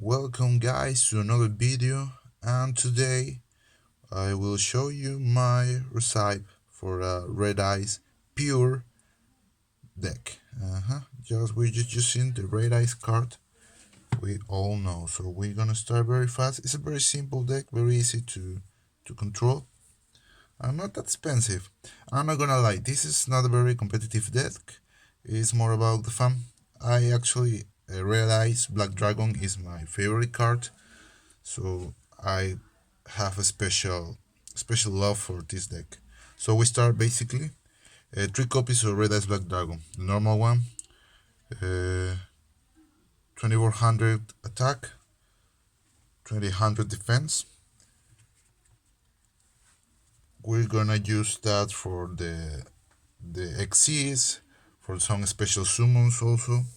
Welcome guys to another video, and today I will show you my recipe for a Red Eyes Pure deck. We're just using the Red Eyes card we all know. So we're gonna start very fast. It's a very simple deck, very easy to control, and not that expensive. I'm not gonna lie, this is not a very competitive deck. It's more about the fun. I actually realize Black Dragon is my favorite card, so I have a special love for this deck. So we start basically 3 copies of Red Eyes Black Dragon. The normal one, 2400 attack, 2000 defense. We're gonna use that for the XCs, for some special summons also.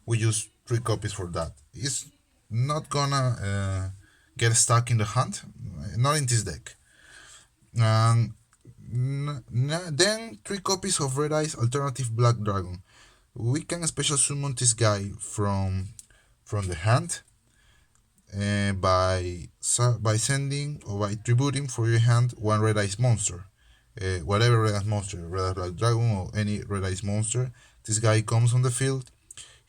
We use 3 copies for that. It's not gonna get stuck in the hand, not in this deck. And then 3 copies of Red Eyes Alternative Black Dragon. We can special summon this guy from the hand by sending or by tributing for your hand one Red Eyes monster. Whatever Red Eyes monster, Red Eyes Black Dragon or any Red Eyes monster. This guy comes on the field.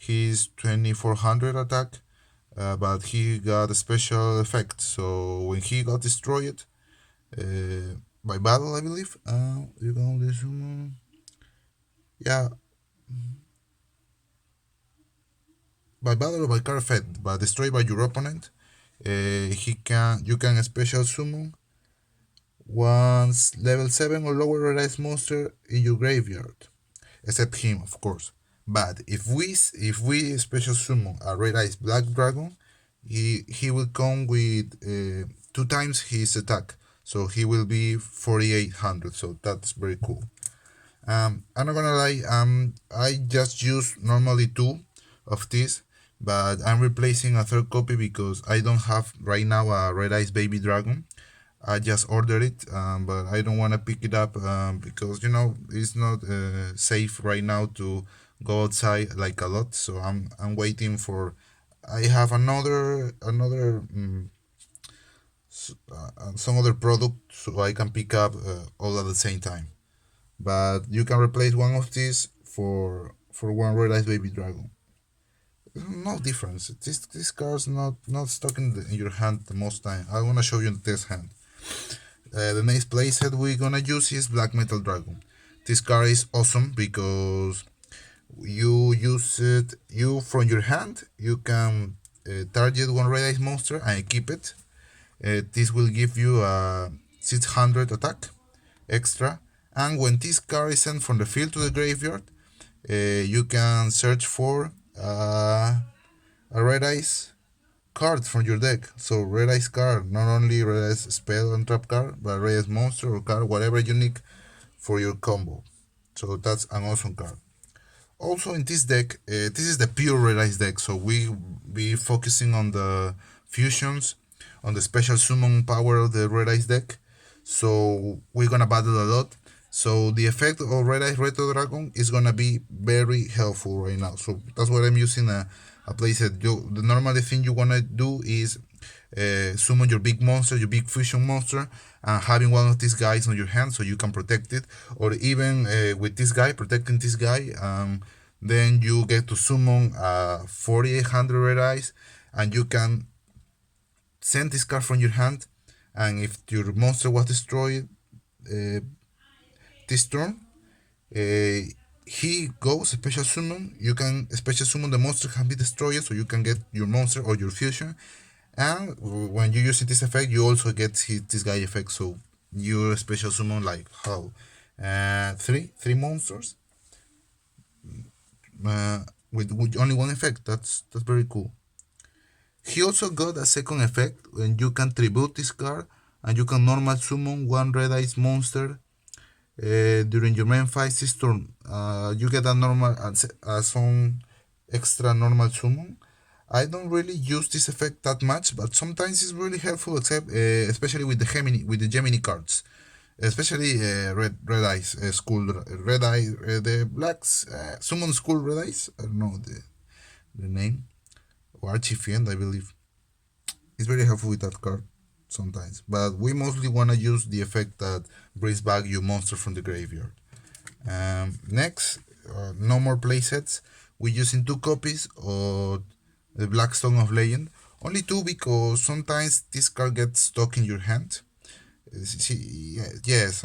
He's 2400 attack, but he got a special effect. So when he got destroyed by battle, I believe, you can only summon. Yeah, by battle or by card effect, but destroyed by your opponent, you can special summon once level 7 or lower Red Eyes monster in your graveyard, except him, of course. But if we special summon a Red Eyes Black Dragon, he will come with 2 times his attack, so he will be 4800. So that's very cool. I'm not gonna lie, I just use normally 2 of these, but I'm replacing a 3rd copy because I don't have right now a Red Eyes Baby Dragon. I just ordered it, but I don't want to pick it up because it's not safe right now to go outside like a lot. So I'm waiting for. I have another some other product so I can pick up all at the same time. But you can replace one of these for one Red Eyes Baby Dragon. No difference. This card's not stuck in your hand the most time. I wanna show you the test hand. The next playset we're gonna use is Black Metal Dragon. This card is awesome because you use it. You from your hand you can target one Red Eyes monster and keep it. This will give you a 600 attack extra. And when this card is sent from the field to the graveyard, you can search for a Red Eyes card from your deck. So Red Eyes card, not only Red Eyes spell and trap card, but Red Eyes monster or card, whatever unique for your combo. So that's an awesome card. Also in this deck, this is the pure Red Eyes deck, so we be focusing on the fusions, on the special summon power of the Red Eyes deck. So we're gonna battle a lot. So the effect of Red Eyes Retro Dragon is gonna be very helpful right now. So that's what I'm using a playset. The normal thing you wanna do is summon your big monster, your big fusion monster, and having one of these guys on your hand so you can protect it, or even with this guy protecting this guy. Then you get to summon 4800 Red Eyes, and you can send this card from your hand. And if your monster was destroyed this turn, he goes special summon. You can special summon the monster can be destroyed, so you can get your monster or your fusion. And when you use this effect, you also get this guy effect. So you special summon like how three monsters with only one effect. That's very cool. He also got a second effect when you can tribute this card and you can normal summon one Red Eyes monster during your main fight this turn. You get a normal some extra normal summon. I don't really use this effect that much, but sometimes it's really helpful, except especially with the Gemini cards, especially Red Eyes School Red Eye the Blacks Summon School Red Eyes. I don't know the name. Archifiend, I believe. It's very helpful with that card sometimes, but we mostly want to use the effect that brings back your monster from the graveyard. Next, no more playsets. We're using 2 copies of the Blackstone of Legend. Only 2 because sometimes this card gets stuck in your hand. Yes,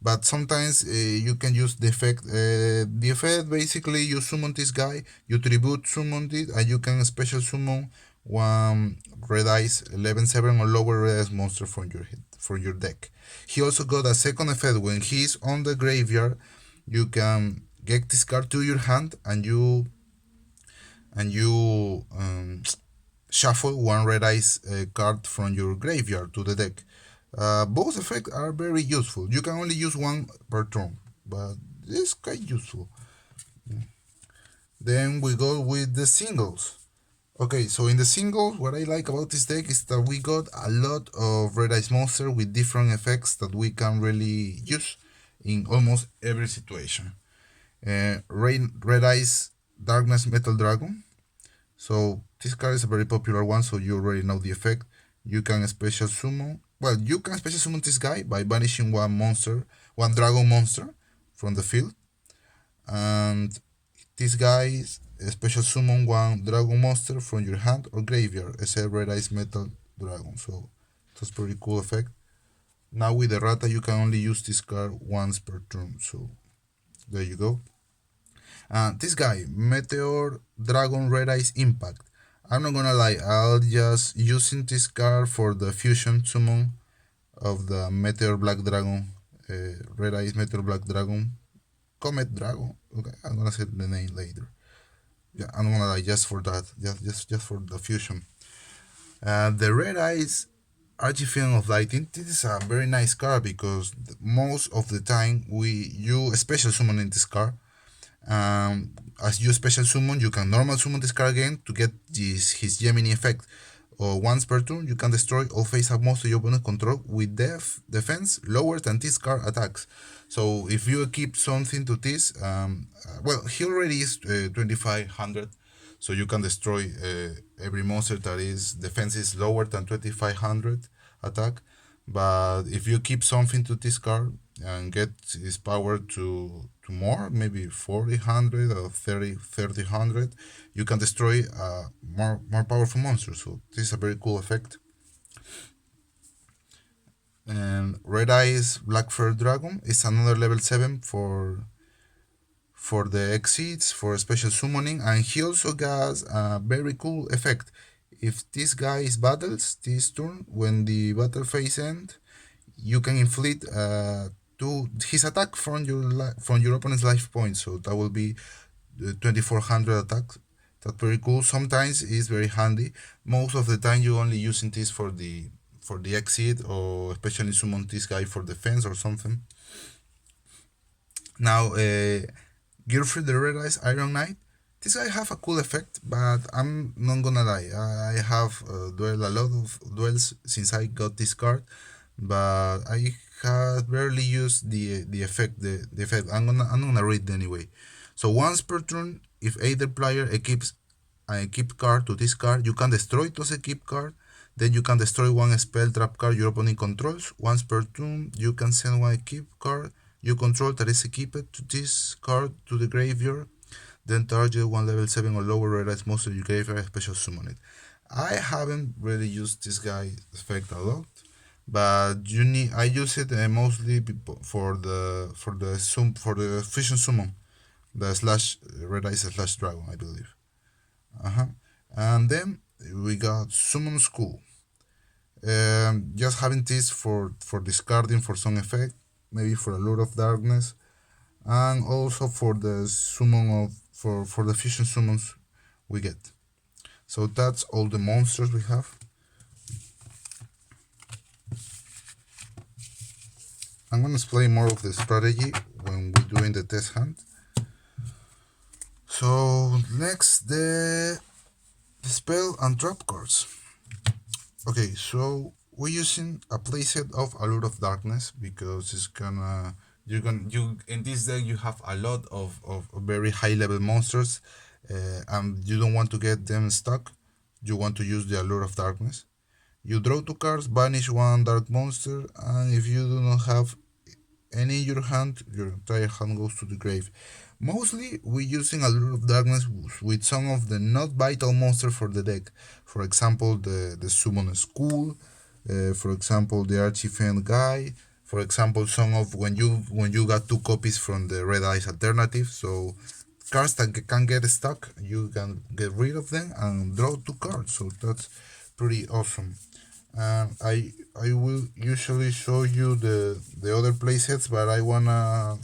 but sometimes you can use the effect. The effect basically you summon this guy, you tribute summon it, and you can special summon one red eyes 11/7 or lower red eyes monster from your deck. He also got a second effect when he's on the graveyard. You can get this card to your hand and you shuffle one red eyes card from your graveyard to the deck. Both effects are very useful. You can only use one per turn, but it's quite useful. Then we go with the singles. Okay, so in the singles, what I like about this deck is that we got a lot of red eyes monster with different effects that we can really use in almost every situation. Red eyes darkness metal dragon. So this card is a very popular one, so you already know the effect. You can special summon. Well, you can special summon this guy by banishing one dragon monster from the field, and this guy special summon one dragon monster from your hand or graveyard, as a red ice metal dragon. So that's pretty cool effect. Now with the Rata, you can only use this card once per turn. So there you go. This guy, Meteor Dragon Red Eyes Impact. I'm not gonna lie, I'll just using this card for the fusion summon of the Meteor Black Dragon, Red Eyes Meteor Black Dragon, Comet Dragon. Okay, I'm gonna say the name later. Yeah, I'm gonna lie, just for that, just for the fusion. The Red Eyes Archifiend of Lighting. This is a very nice card because most of the time you special summon in this card. As you special summon, you can normal summon this card again to get his Gemini effect. Or once per turn, you can destroy all face-up monster your opponent control with defense lower than this card attacks. So if you equip something to this, well, he already is 2500, so you can destroy every monster that is defense is lower than 2500 attack. But if you keep something to this card and get his power to more, maybe 4000 or 3000, you can destroy more powerful monsters. So this is a very cool effect. And Red Eyes Black Fur Dragon is another level 7 for the exits for special summoning, and he also has a very cool effect. If this guy is battles this turn, when the battle phase ends, you can inflict to his attack from your opponent's life points. So that will be 2400 attacks. That's very cool. Sometimes it's very handy. Most of the time you only using this for the exit, or especially summon this guy for defense or something. Now, Gearfried the Red Eyes Iron Knight. This guy have a cool effect, but I'm not gonna lie. I have dueled a lot of duels since I got this card, but I have barely used the effect. The effect. I'm gonna read it anyway. So once per turn, if either player equips an equipped card to this card, you can destroy those equipped card. Then you can destroy one spell trap card your opponent controls. Once per turn, you can send one equipped card you control that is equipped to this card to the graveyard. Then target one level 7 or lower red eyes monster you graveyard special summon it. I haven't really used this guy effect a lot, but I use it mostly for the fusion summon, the slash red eyes slash dragon, I believe. And then we got summon school. Just having this for discarding for some effect, maybe for a Lord of Darkness, and also for the summon of for the fusion summons we get. So that's all the monsters we have. I'm gonna explain more of the strategy when we're doing the test hunt. So next, the spell and trap cards. Okay, so we're using a playset of Allure of Darkness because it's gonna you in this deck you have a lot of very high level monsters, and you don't want to get them stuck. you want to use the Allure of Darkness. You draw 2 cards, banish 1 dark monster, and if you do not have any in your hand, your entire hand goes to the grave. Mostly, we're using Allure of Darkness with some of the not vital monsters for the deck. For example, the Summon School, for example, the Archfiend guy, for example, some of when you got 2 copies from the Red Eyes alternative. So cards that can get stuck, you can get rid of them and draw 2 cards. So that's pretty awesome. And I will usually show you the other playsets, but I wanna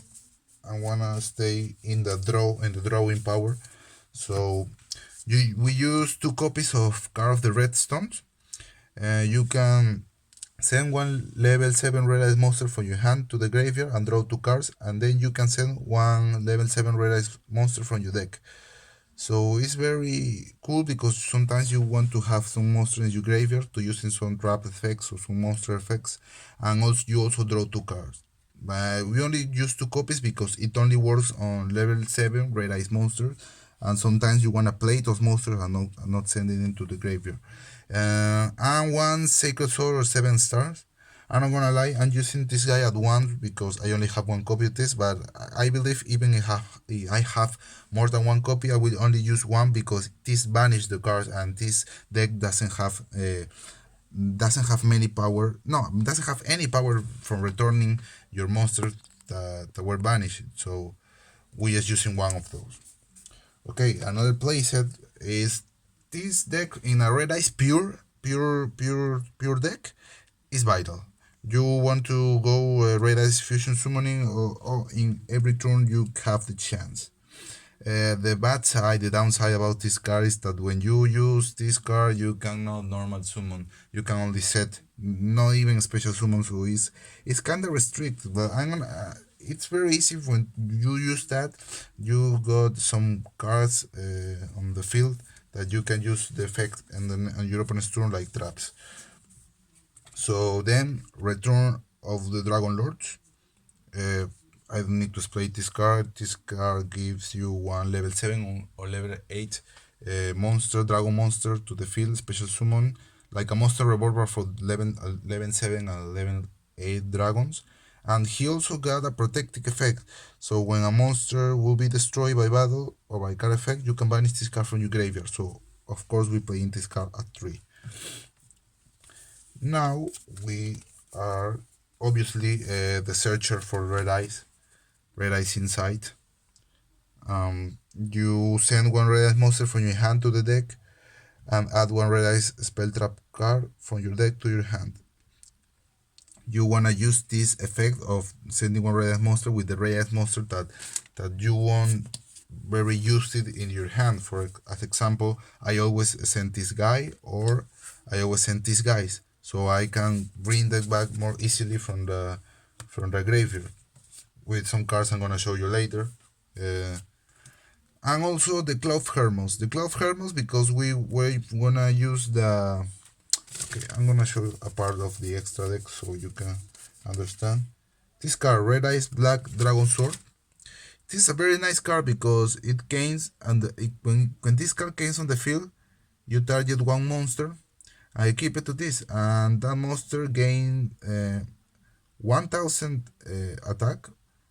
stay in the drawing power. So we use 2 copies of Card of the Redstones. You can send 1 level 7 Red Eyes monster from your hand to the graveyard and draw 2 cards, and then you can send 1 level 7 Red Eyes monster from your deck. So it's very cool because sometimes you want to have some monster in your graveyard to use in some trap effects or some monster effects, and also you also draw 2 cards. But we only use 2 copies because it only works on level 7 Red Eyes monsters, and sometimes you want to play those monsters and not send it into the graveyard. And 1 Sacred Sword or 7 stars. I'm not gonna lie, I'm using this guy at once because I only have 1 copy of this, but I believe even if I have more than 1 copy, I will only use one because this banish the cards and this deck doesn't have many power. No, doesn't have any power from returning your monsters that were banished. So we just using one of those. Okay, another playset is this deck in a Red Eyes pure deck is vital. You want to go Red Eyes Fusion Summoning, or in every turn you have the chance. The downside about this card is that when you use this card, you cannot normal summon. You can only set, not even special summon, so it's kind of restricted. But it's very easy when you use that. You got some cards on the field that you can use the effect and then on your opponent's turn like traps. So then, Return of the Dragon Lords. I don't need to explain this card. This card gives you 1 level 7 or level 8 dragon monster to the field, special summon, like a monster revolver for level 7 and level 8 dragons. And he also got a protective effect. So when a monster will be destroyed by battle or by card effect, you can banish this card from your graveyard. So of course we play in this card at 3. Now we are obviously the searcher for Red Eyes Insight. You send 1 Red Eyes monster from your hand to the deck and add 1 Red Eyes spell trap card from your deck to your hand. You wanna use this effect of sending 1 Red Eyes monster with the Red Eyes monster that you want very used it in your hand. For as example, I always send this guy or I always send these guys, so I can bring that back more easily from the graveyard with some cards I'm gonna show you later. And also the Cloud Hermos. The Cloud Hermos because we're gonna use the. Okay, I'm gonna show you a part of the extra deck so you can understand. This card, Red Eyes Black Dragon Sword. This is a very nice card because it gains, and when this card gains on the field, you target 1 monster. I keep it to this, and that monster gain 1000 attack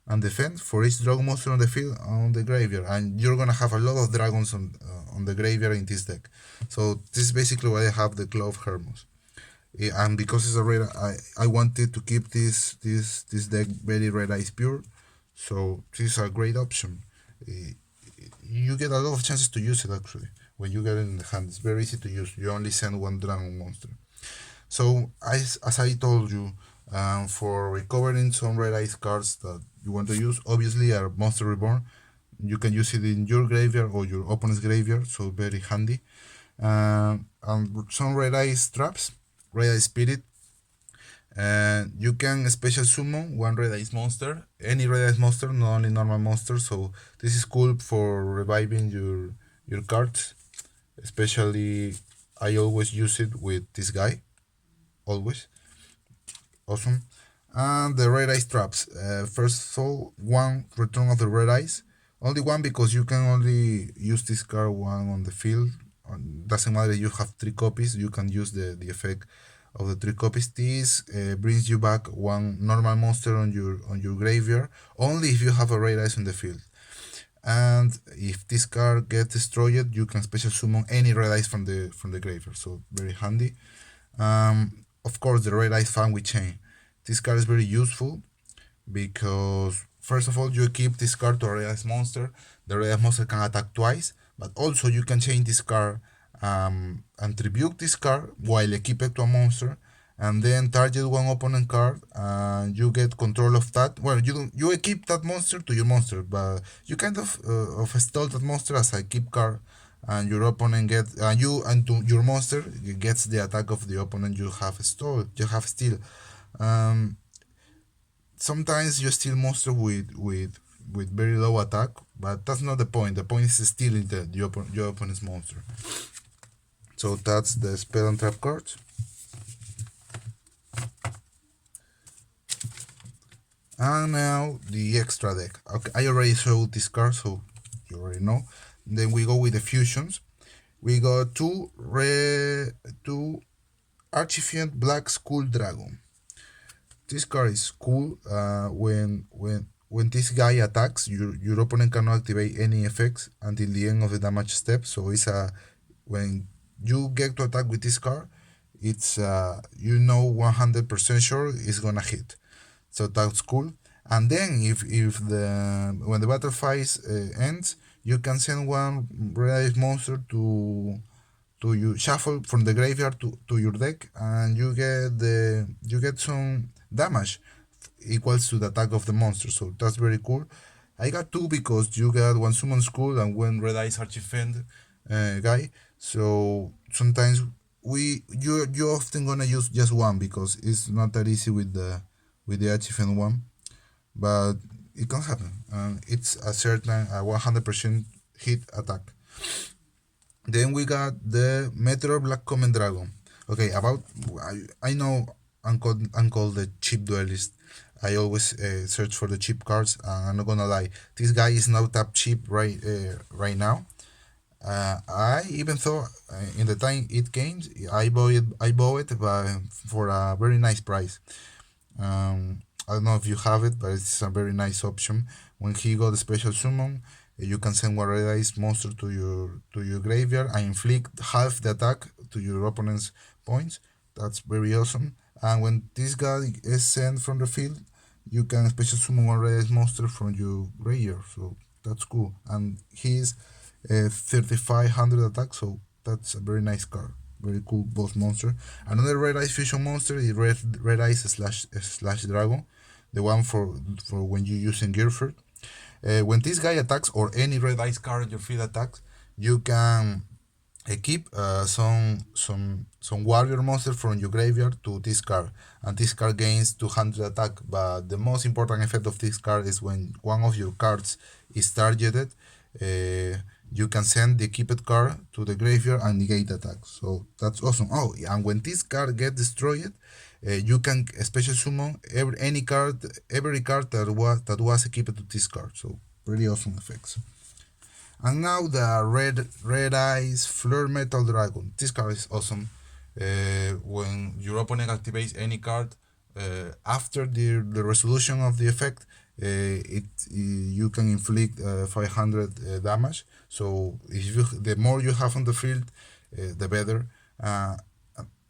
and defense for each dragon monster on the field on the graveyard, and you're gonna have a lot of dragons on the graveyard in this deck. So this is basically why I have the Claw of Hermos. And because it's a red, I wanted to keep this deck very Red Eyes pure, so this is a great option. You get a lot of chances to use it actually when you get it in the hand. It's very easy to use. You only send 1 dragon monster. So as I told you, for recovering some Red Eyes cards that you want to use, obviously a Monster Reborn, you can use it in your graveyard or your opponent's graveyard, so very handy. And some Red Eyes traps, Red Eyes Spirit. You can special summon 1 Red Eyes monster, any Red Eyes monster, not only normal monsters. So this is cool for reviving your cards. Especially, I always use it with this guy. Always. Awesome. And the Red Eyes traps. First of all, 1 Return of the Red Eyes. Only 1 because you can only use this card 1 on the field. doesn't matter if you have 3 copies, you can use the effect of the 3 copies. This brings you back one normal monster on your graveyard only if you have a red ice on the field. And if this card gets destroyed, you can special summon any red ice from the graveyard. So very handy. Of course, the red ice fan with chain. This card is very useful because first of all you equip this card to a red ice monster. The red ice monster can attack twice, but also you can chain this card and tribute this card while equipped to a monster, and then target one opponent card and you get control of that. Well, you equip that monster to your monster, but you kind of stall that monster as a keep card, and your opponent gets you and to your monster gets the attack of the opponent you have stole. You have still. Um, Sometimes you steal monster with very low attack, but that's not the point. The point is stealing your opponent's monster. So that's the spell and trap cards. And now the extra deck. Okay, I already showed this card, so you already know. Then we go with the fusions. We got two Archifiend Black Skull Dragon. This card is cool. When this guy attacks, your opponent cannot activate any effects until the end of the damage step. So it's when you get to attack with this card, it's 100% sure it's gonna hit. So that's cool. And then if when the battle phase ends, you can send one red monster to you shuffle from the graveyard to your deck, and you get some damage equals to the attack of the monster. So that's very cool. I got 2 because you got one summon school and one red ice archifend guy. So sometimes you often gonna use just one because it's not that easy with the archifend one, but it can happen. It's a certain 100% hit attack. Then we got the Meteor Black Common Dragon. Okay, I know I'm called the cheap duelist. I always search for the cheap cards, and I'm not gonna lie, this guy is not that cheap right now. I even thought in the time it came, I bought it for a very nice price. I don't know if you have it, but it's a very nice option. When he got a special summon, you can send one red ice monster to your graveyard and inflict half the attack to your opponent's points. That's very awesome. And when this guy is sent from the field, you can special summon one red ice monster from your graveyard. So that's cool. And he's 3500 attack, so that's a very nice card. Very cool boss monster. Another red ice fusion monster is red ice slash dragon, the one for when you using Gearford. When this guy attacks or any red ice card in your field attacks, you can equip some warrior monster from your graveyard to this card, and this card gains 200 attack. But the most important effect of this card is when one of your cards is targeted, you can send the equipped card to the graveyard and negate attack. So that's awesome. Oh, and when this card gets destroyed, you can special summon every card that was equipped to this card. So really awesome effects. And now the red ice Flare Metal Dragon. This card is awesome. When your opponent activates any card after the resolution of the effect, you can inflict 500 damage. So the more you have on the field, the better.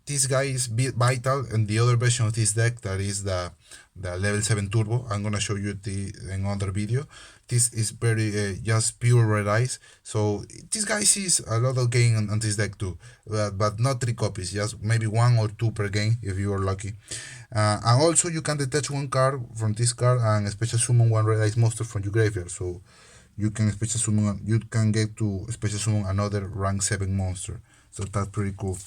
This guy is vital, and the other version of this deck, that is the level 7 turbo, I'm gonna show you in another video. This is very just pure red ice, so this guy sees a lot of gain on this deck too, but not 3 copies, just maybe 1 or 2 per game if you are lucky. And also you can detach one card from this card and special summon one red ice monster from your graveyard, so you can get to special summon another rank 7 monster, so that's pretty cool.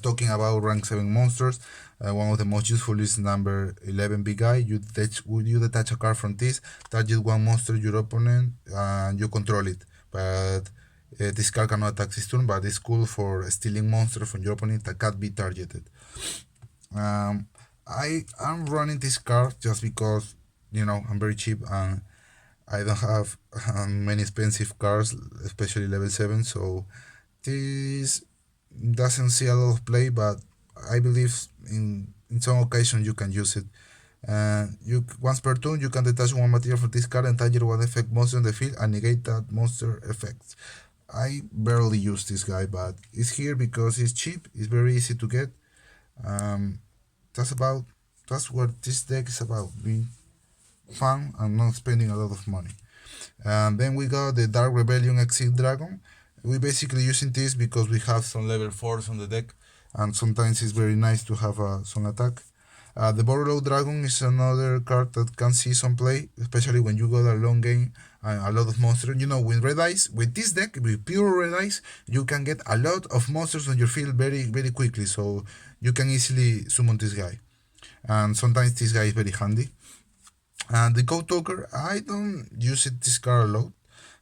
Talking about rank 7 monsters, one of the most useful is number 11 big guy. You detach a card from this, target one monster your opponent, and you control it. But this card cannot attack this turn, but it's cool for stealing monster from your opponent that can't be targeted. I'm running this card just because I'm very cheap and I don't have many expensive cards, especially level 7, so This doesn't see a lot of play, but I believe in some occasion you can use it. You once per turn you can detach one material from this card and target one effect monster on the field and negate that monster effect. I barely use this guy, but it's here because it's cheap. It's very easy to get. Um, that's about that's what this deck is about: being fun and not spending a lot of money. And then we got the Dark Rebellion Exit Dragon. We basically using this because we have some level 4s on the deck, and sometimes it's very nice to have some attack. The Borderload Dragon is another card that can see some play, especially when you got a long game and a lot of monsters. You know, with red eyes, with this deck, with pure red eyes, you can get a lot of monsters on your field very quickly, so you can easily summon this guy. And sometimes this guy is very handy. And the Code Talker, I don't use this card a lot,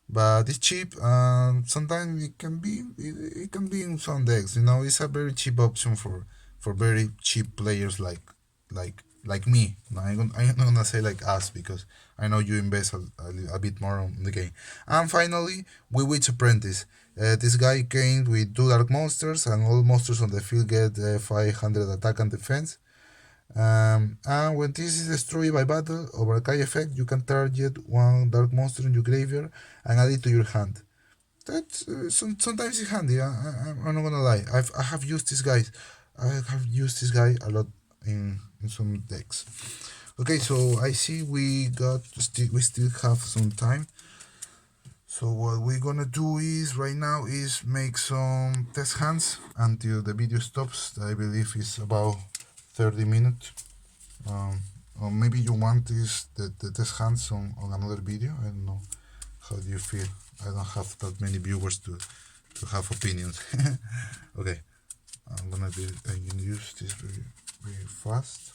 but it's cheap and sometimes it can be in some decks. You know, it's a very cheap option for very cheap players like me. No, I'm not gonna say like us because I know you invest a bit more on the game. And finally, Witch Apprentice. This guy came with 2 dark monsters, and all monsters on the field get 500 attack and defense. And when this is destroyed by battle or Archive effect, you can target one dark monster in your graveyard and add it to your hand. That's sometimes it's handy. I'm not gonna lie. I have used this guy. I have used this guy a lot in some decks. Okay, so I see we still have some time. So what we're gonna do is right now is make some test hands until the video stops. I believe it's about 30 minutes. Or maybe you want the test hands on another video. I don't know. How do you feel? I don't have that many viewers to have opinions. Okay, I'm gonna use this very fast.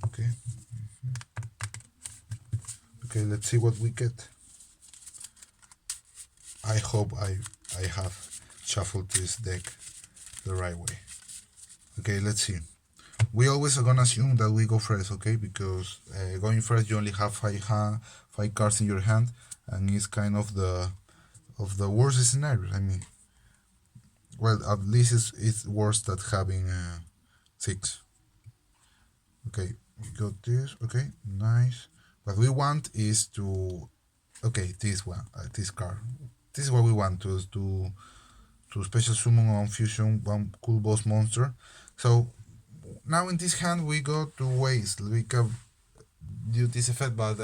Okay. Okay, let's see what we get. I hope I have shuffled this deck the right way. Okay, let's see. We always are gonna assume that we go first, okay? Because going first, you only have five cards in your hand, and it's kind of the worst scenario. I mean, well, at least it's worse than having 6. Okay, we got this. Okay, nice. What we want is to, okay, this one, this card. This is what we want to special summon on fusion one cool boss monster. So now in this hand we got 2 ways we can do this effect, but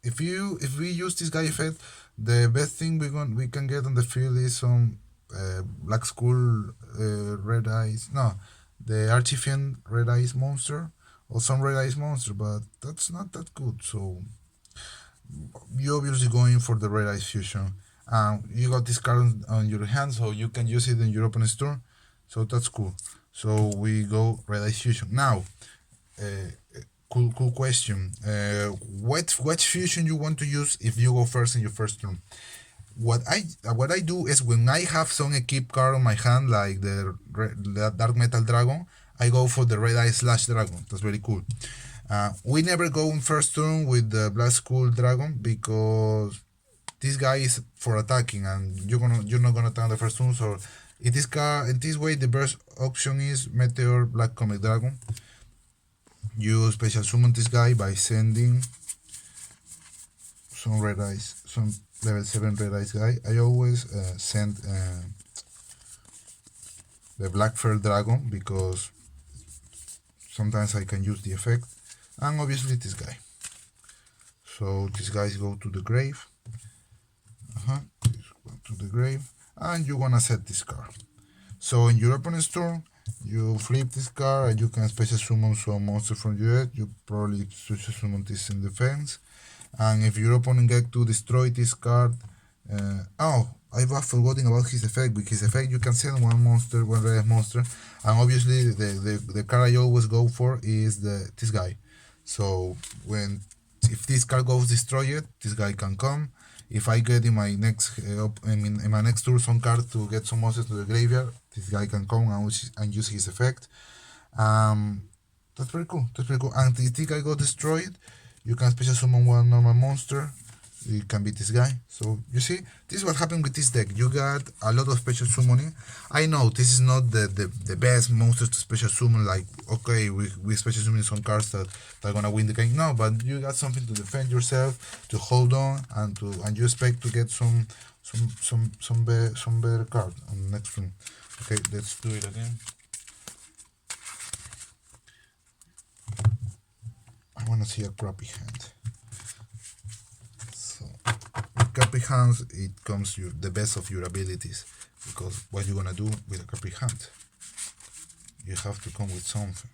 if we use this guy effect, the best thing we can get on the field is some Black Skull Red Eyes, no, the Archifian Red Eyes monster or some Red Eyes monster, but that's not that good. So you obviously going for the Red Eyes fusion. You got this card on your hand, so you can use it in your opponent's turn. So that's cool. So we go Red Eyes fusion now. Cool question. What fusion you want to use if you go first in your first turn? What I do is when I have some equip card on my hand, like the Dark Metal Dragon, I go for the Red Eye / Dragon. That's very cool. We never go in first turn with the Black Skull Dragon because this guy is for attacking, and you're not gonna attack the first turn. So in this way, the best option is Meteor Black Comet Dragon. You special summon this guy by sending some red eyes, some level 7 red eyes guy. I always send the Black Fur Dragon because sometimes I can use the effect, and obviously this guy. So these guys go to the grave. To the grave, and you wanna set this card. So in your opponent's turn, you flip this card and you can special summon some monster from your deck. You probably special summon this in defense. And if your opponent get to destroy this card, oh, I was forgetting about his effect. With his effect, you can send one red monster, and obviously the card I always go for is this guy. So if this card goes destroyed, this guy can come. If I get in my next in my next turn some card to get some monsters to the graveyard, this guy can come and use his effect. That's pretty cool. And if this guy got destroyed, You can special summon one normal monster. It can be this guy. So you see, this is what happened with this deck. You got a lot of special summoning. I know this is not the best monsters to special summon. Like, okay, we special summon some cards that are gonna win the game. No, but you got something to defend yourself, to hold on, and you expect to get some better card on the next room. Okay, let's do it again. I wanna see a crappy hand. So crappy hands, it comes the best of your abilities, because what you're gonna do with a crappy hand, you have to come with something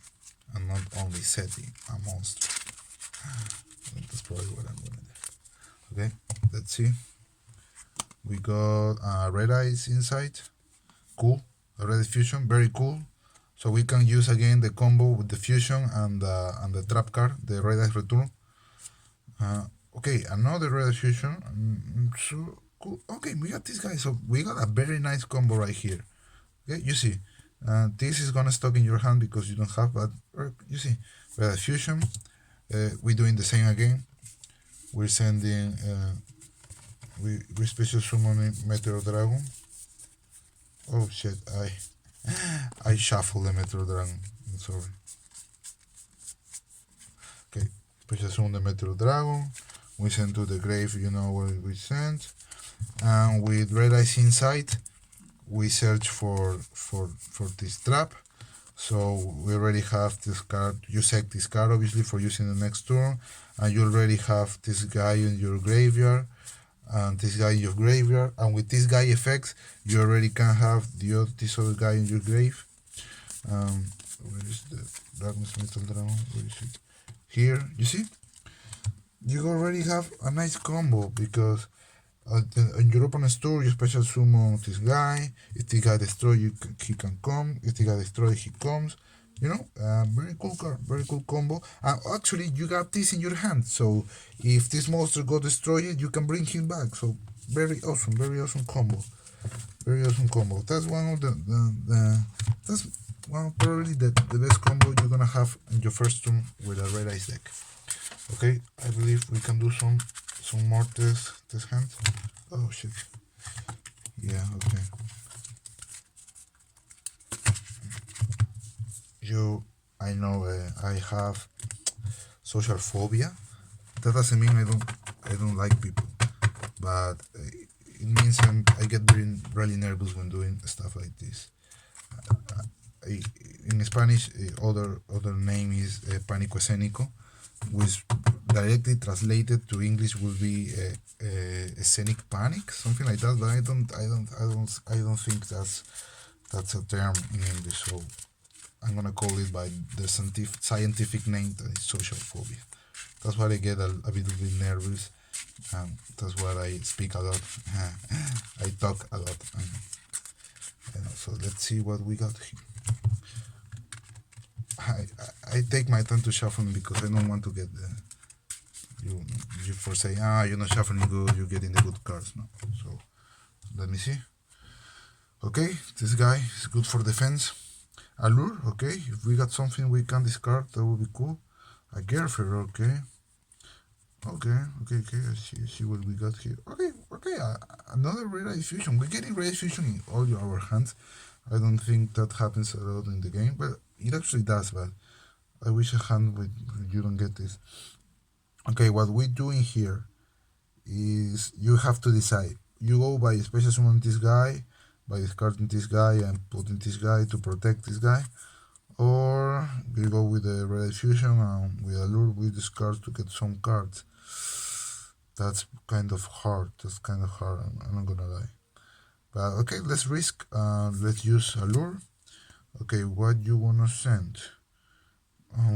and not only setting a monster. That's probably what I'm gonna do. Okay, let's see. We got Red Eyes inside. Cool. A Red Fusion, very cool. So we can use again the combo with the fusion and the trap card, the Red Eyes Return. Okay, another Red Fusion. So cool. Okay, we got this guy. So we got a very nice combo right here. Okay, you see, this is gonna stuck in your hand because you don't have, but you see, Red Fusion. We're doing the same again. We're sending. We special summoning Meteor Dragon. Oh shit! I shuffled the Meteor Dragon. I'm sorry. Okay, special summon the Meteor Dragon. We send to the grave. You know where we send. And with Red Eyes inside, we search for this trap. So we already have this card. You set this card obviously for using the next turn, and you already have this guy in your graveyard, and this guy in your graveyard. And with this guy effects, you already can have this other guy in your grave. Where is the Dragon's Metal Dragon? Where is it? Here, you see? You already have a nice combo because in your opponent's tour, you special summon this guy. If the guy destroys, he can come. If the guy destroys, he comes. You know, very cool card, very cool combo. And actually, you got this in your hand. So if this monster got destroyed, you can bring him back. So very awesome combo. Very awesome combo. That's one of that's one probably the best combo you're gonna have in your first turn with a Red Eyes deck. Okay, I believe we can do some more this hand. Oh shit. Yeah, okay. I know I have social phobia. That doesn't mean I don't like people, but it means I get really nervous when doing stuff like this. In Spanish, other name is pánico escénico, which directly translated to English will be scenic panic, something like that. But I don't think that's a term in English. So I'm gonna call it by the scientific name, that is social phobia. That's why I get a bit nervous, and that's why I speak a lot. I talk a lot. So let's see what we got here. I take my time to shuffle because I don't want to get you for saying you're not shuffling good, you're getting the good cards. No, so let me see. Okay, this guy is good for defense. Allure, okay. If we got something we can discard, that would be cool. A Gerfer, okay. Okay. I see what we got here. Okay. Another Red Eyes Fusion. We're getting Red Eyes Fusion in all our hands. I don't think that happens a lot in the game, but it actually does. But I wish a hand with you don't get this. Okay, what we're doing here is you have to decide. You go by special summon this guy, by discarding this guy and putting this guy to protect this guy, or we go with the Red Eyes Fusion and with Allure we discard to get some cards. That's kind of hard. I'm not gonna lie. But okay, let's risk. Let's use Allure. Okay, what you wanna send?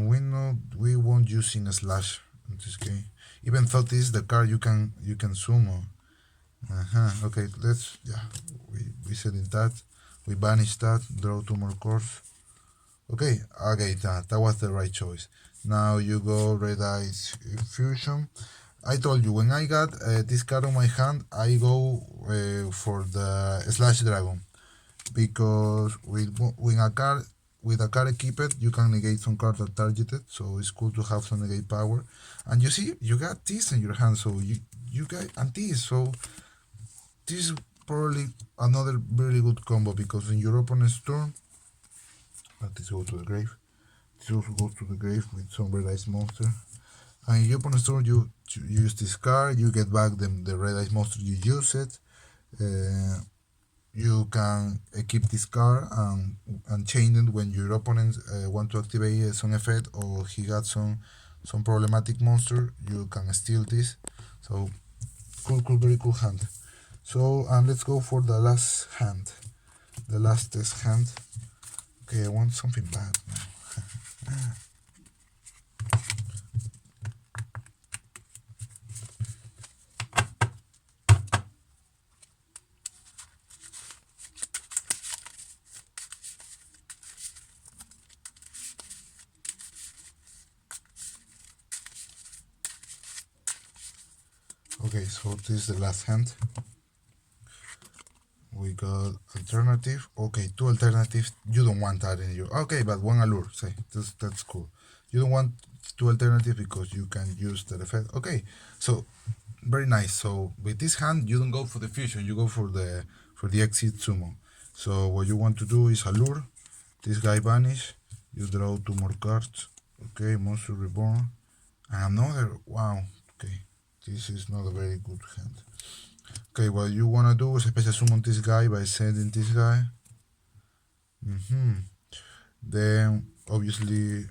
We won't using a slash in this game. Even though this is the card you can summon. Okay, we set in that. We banish that. Draw 2 more cards. Okay, that was the right choice. Now you go Red Eyes Fusion. I told you, when I got this card on my hand, I go for the Slash Dragon. Because with a card, with a card equipped, you can negate some cards that targeted, so it's cool to have some negate power. And you see, you got this in your hand, so you got and this, so this is probably another very good combo because in your opponent's turn, this goes to the grave. This also goes to the grave with some red ice monster. And in your opponent's turn, you use this card, you get back the red ice monster you use it. You can equip this card and chain it when your opponent want to activate some effect or he got some problematic monster. You can steal this. So cool, very cool hand. So and let's go for the last hand, the last test hand. Okay, I want something bad now. Okay, so this is the last hand. We got alternative. Okay, two alternatives. You don't want that in your. Okay, but one allure. Say that's cool. You don't want two alternatives because you can use the effect. Okay, so very nice. So with this hand, you don't go for the fusion. You go for the exit summon. So what you want to do is allure. This guy vanish. You draw two more cards. Okay, monster reborn. And another. Wow. Okay, this is not a very good hand. Okay, what you wanna do is special summon this guy by sending this guy. Then obviously